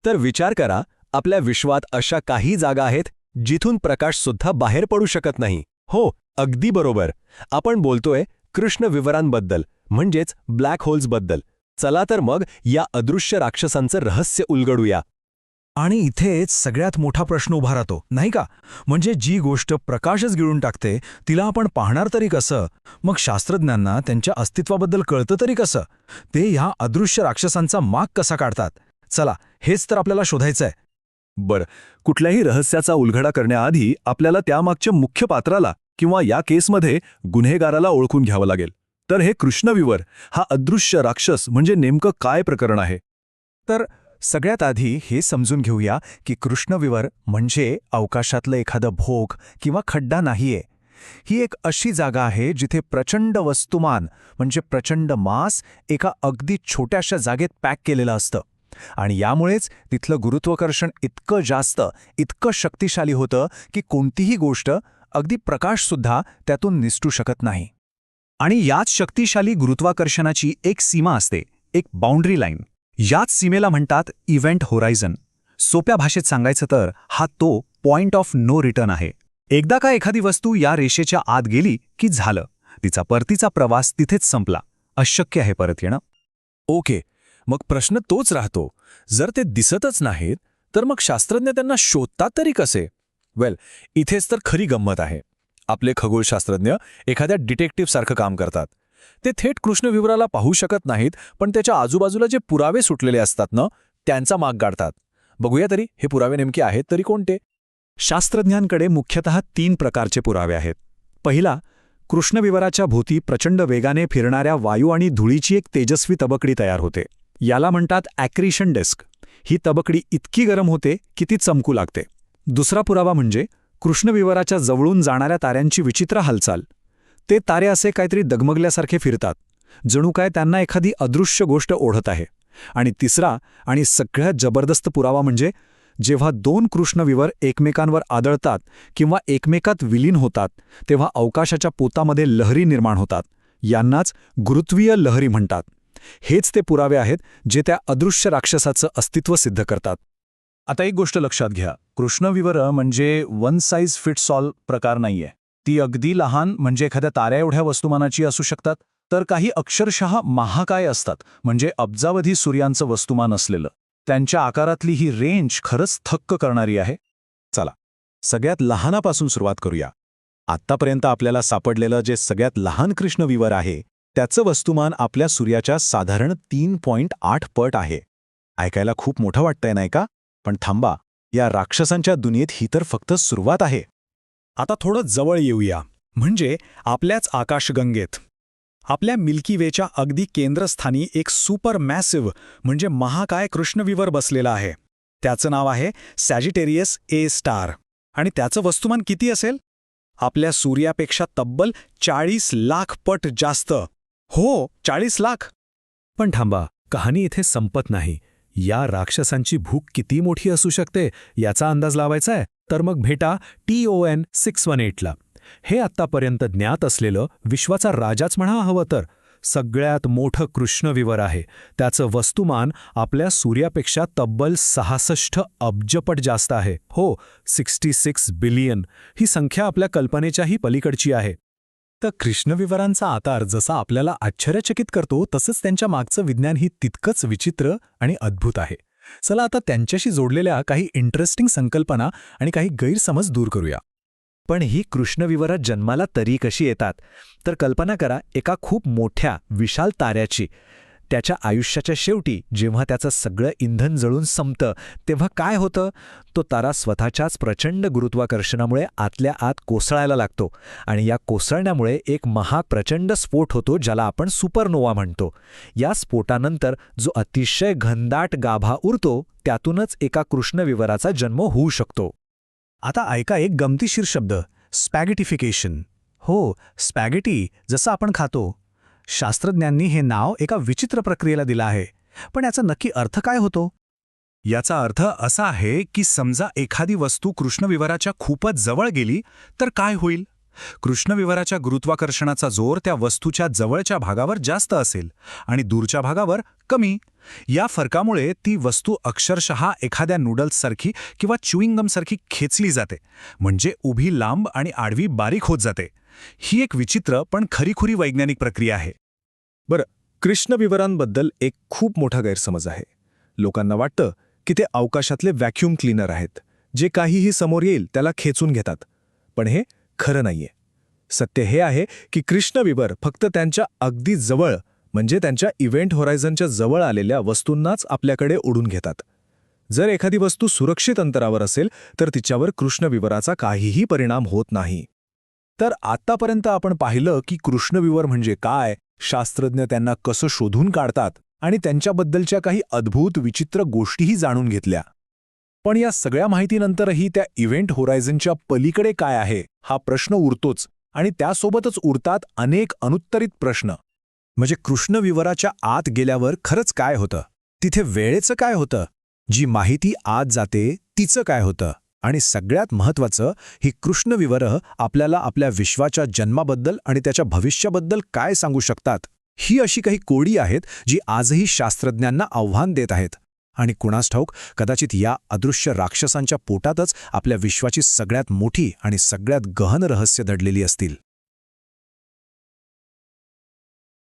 तर विचार करा, आपल्या विश्वात अशा काही जागा आहेत जिथून प्रकाश सुद्धा बाहेर पडू शकत नाही. हो, अगदी बरोबर. आपण बोलतोय कृष्णविवरांबद्दल, म्हणजेच ब्लॅक होल्सबद्दल. चला तर मग या अदृश्य राक्षसांचं रहस्य उलगडूया. आणि इथेच सगळ्यात मोठा प्रश्न उभा राहतो, नाही का? म्हणजे जी गोष्ट प्रकाशच गिळून टाकते तिला आपण पाहणार तरी कसं? मग शास्त्रज्ञांना त्यांच्या अस्तित्वाबद्दल कळतं तरी कसं? ते ह्या अदृश्य राक्षसांचा माग कसा काढतात? चला, हेच तर आपल्याला शोधायचंय. बरं, कुठल्याही रहस्याचा उलगडा करण्याआधी आपल्याला त्यामागच्या मुख्य पात्राला किंवा या केसमध्ये गुन्हेगाराला ओळखून घ्यावं लागेल. तर हे कृष्णविवर हा अदृश्य राक्षस म्हणजे नेमकं काय प्रकरण आहे? तर सगळ्यात आधी हे समजून घेऊया की कृष्णविवर म्हणजे अवकाशातलं एखादं भोग किंवा खड्डा नाहीये. ही एक अशी जागा आहे जिथे प्रचंड वस्तुमान म्हणजे प्रचंड मास एका अगदी छोट्याशा जागेत पॅक केलेलं असतं. आणि यामुळेच तिथलं गुरुत्वाकर्षण इतकं जास्त, इतकं शक्तिशाली होतं की कोणतीही गोष्ट, अगदी प्रकाशसुद्धा त्यातून निसटू शकत नाही. आणि याच शक्तिशाली गुरुत्वाकर्षणाची एक सीमा असते, एक बाउंड्री लाईन. याच सीमेला म्हणतात इव्हेंट होरायझन. सोप्या भाषेत सांगायचं तर हा तो पॉइंट ऑफ नो रिटर्न आहे. एकदा का एखादी वस्तू या रेषेच्या आत गेली की झालं, तिचा परतीचा प्रवास तिथेच संपला. अशक्य आहे परत येणं. ओके, मग प्रश्न तोच राहतो, जर ते दिसतच नाहीत तर मग शास्त्रज्ञ त्यांना शोधतात तरी कसे? इथेच तर खरी गंमत आहे. आपले खगोलशास्त्रज्ञ एखाद्या डिटेक्टिव्हसारखं काम करतात. ते थेट कृष्णविवराला पाहू शकत नाहीत, पण त्याच्या आजूबाजूला जे पुरावे सुटलेले असतात ना, त्यांचा माग काढतात. बघूया तरी हे पुरावे नेमके आहेत तरी कोणते? शास्त्रज्ञांकडे मुख्यतः 3 प्रकारचे पुरावे आहेत. पहिला, कृष्णविवराच्या भोवती प्रचंड वेगाने फिरणाऱ्या वायू आणि धुळीची एक तेजस्वी तबकडी तयार होते. याला म्हणतात ॲक्रिशन डिस्क. ही तबकडी इतकी गरम होते की ती चमकू लागते. दुसरा पुरावा म्हणजे कृष्णविवराच्या जवळून जाणाऱ्या ताऱ्यांची विचित्र हालचाल. ते तारे असे काहीतरी डगमगल्यासारखे फिरतात, जणू काय त्यांना एखादी अदृश्य गोष्ट ओढत आहे. आणि तिसरा आणि सगळ्यात जबरदस्त पुरावा म्हणजे जेव्हा 2 कृष्णविवर एकमेकांवर आदळतात किंवा एकमेकात विलीन होतात, तेव्हा अवकाशाच्या पोतामध्ये लहरी निर्माण होतात. यांनाच गुरुत्वीय लहरी म्हणतात. हेच ते पुरावे आहेत जे त्या अदृश्य राक्षसाचं अस्तित्व सिद्ध करतात. आता एक गोष्ट लक्षात घ्या, कृष्णविवर म्हणजे वन साईज फिट्स ऑल प्रकार नाहीये. ती अगदी लहान म्हणजे एखाद्या ताऱ्या एवढ्या वस्तुमानाची असू शकतात, तर काही अक्षरशः महाकाय असतात, म्हणजे अब्जावधी सूर्यांचं वस्तुमान असलेलं. त्यांच्या आकारातली ही रेंज खरंच थक्क करणारी आहे. चला, सगळ्यात लहानापासून सुरुवात करूया. आत्तापर्यंत आपल्याला सापडलेलं जे सगळ्यात लहान कृष्णविवर आहे त्याचं वस्तुमान आपल्या सूर्याच्या साधारण 3.8 पट आहे. ऐकायला खूप मोठं वाटतंय नाही का? पण थांबा, या राक्षसांच्या दुनियेत ही तर फक्त सुरुवात आहे. आता थोडं जवळ येऊया, म्हणजे आपल्याच आकाशगंगेत. आपल्या मिल्की वेच्या अगदी केंद्रस्थानी एक सुपर मॅसिव्ह म्हणजे महाकाय कृष्णविवर बसलेला आहे. त्याचं नाव आहे सॅजिटेरियस ए स्टार. आणि त्याचं वस्तुमान किती असेल? आपल्या सूर्यापेक्षा तब्बल 40 लाख पट जास्त. हो, 40 लाख. पण थांबा, कहाणी इथे संपत नाही. या राक्षसांची भूक किती मोठी असू शकते याचा अंदाज लावायचा आहे तर मग भेटा TON 618ला. हे आत्तापर्यंत ज्ञात असलेलं विश्वाचा राजाच म्हणा हवं तर सगळ्यात मोठं कृष्णविवर आहे. त्याचं वस्तुमान आपल्या सूर्यापेक्षा तब्बल 66 अब्जपट जास्त आहे. हो, 66 बिलियन. ही संख्या आपल्या कल्पनेच्याही पलीकडची आहे. तर कृष्णविवरांचा आकार जसा आपल्याला आश्चर्यचकित करतो तसंच त्यांच्या मागचं विज्ञानही तितकंच विचित्र आणि अद्भुत आहे. चला आता त्यांच्याशी जोडलेल्या काही इंटरेस्टिंग संकल्पना आणि काही गैरसमज दूर करूया. पण ही कृष्णविवरं जन्माला तरी कशी येतात? तर कल्पना करा एका खूप मोठ्या विशाल ताऱ्याची. त्याच्या आयुष्याच्या शेवटी जेव्हा त्याचं सगळं इंधन जळून संपतं तेव्हा काय होतं? तो तारा स्वतःच्याच प्रचंड गुरुत्वाकर्षणामुळे आतल्या आत कोसळायला लागतो आणि या कोसळण्यामुळे एक प्रचंड स्फोट होतो ज्याला आपण सुपरनोवा म्हणतो. या स्फोटानंतर जो अतिशय घनदाट गाभा उरतो त्यातूनच एका कृष्णविवराचा जन्म होऊ शकतो. आता ऐका एक गमतीशीर शब्द, स्पॅगेटिफिकेशन. हो, स्पॅगेटी जसं आपण खातो. शास्त्रज्ञांनी हे नाव एका विचित्र प्रक्रियेला दिलं आहे. पण याचा नक्की अर्थ काय होतो? याचा अर्थ असा आहे की समजा एखादी वस्तू कृष्णविवराच्या खूपच जवळ गेली तर काय होईल? कृष्णविवराच्या गुरुत्वाकर्षणाचा जोर त्या वस्तूच्या जवळच्या भागावर जास्त असेल आणि दूरच्या भागावर कमी. या फरकामुळे ती वस्तू अक्षरशः एखाद्या नूडल्ससारखी किंवा च्युइंगमसारखी खेचली जाते, म्हणजे उभी लांब आणि आडवी बारीक होत जाते. ही एक विचित्र पण खरीखुरी वैज्ञानिक प्रक्रिया आहे. बरं, कृष्णविवरांबद्दल एक खूप मोठा गैरसमज आहे. लोकांना वाटतं की ते अवकाशातले व्हॅक्यूम क्लीनर आहेत, जे काहीही समोर येईल त्याला खेचून घेतात. पण हे खरं नाहीये. सत्य हे आहे की कृष्णविवर फक्त त्यांच्या अगदी जवळ, म्हणजे त्यांच्या इव्हेंट होरायझनच्या जवळ आलेल्या वस्तूंनाच आपल्याकडे ओढून घेतात. जर एखादी वस्तू सुरक्षित अंतरावर असेल तर तिच्यावर कृष्णविवराचा काहीही परिणाम होत नाही. तर आत्तापर्यंत आपण पाहिलं की कृष्णविवर म्हणजे काय, शास्त्रज्ञ त्यांना कसं शोधून काढतात आणि त्यांच्याबद्दलच्या काही अद्भुत विचित्र गोष्टीही जाणून घेतल्या. पण या सगळ्या माहितीनंतरही त्या इव्हेंट होरायझनच्या पलीकडे काय आहे हा प्रश्न उरतोच, आणि त्यासोबतच उरतात अनेक अनुत्तरित प्रश्न. म्हणजे कृष्णविवराच्या आत गेल्यावर खरंच काय होतं? तिथे वेळेचं काय होतं? जी माहिती आत जाते तिचं काय होतं? आणि सगळ्यात महत्त्वाचं, ही कृष्णविवरं आपल्याला आपल्या विश्वाच्या जन्माबद्दल आणि त्याच्या भविष्याबद्दल काय सांगू शकतात? ही अशी काही कोडी आहेत जी आजही शास्त्रज्ञांना आव्हान देत आहेत. आणि कुणास ठाऊक, कदाचित या अदृश्य राक्षसांच्या पोटातच आपल्या विश्वाची सगळ्यात मोठी आणि सगळ्यात गहन रहस्य दडलेली असतील.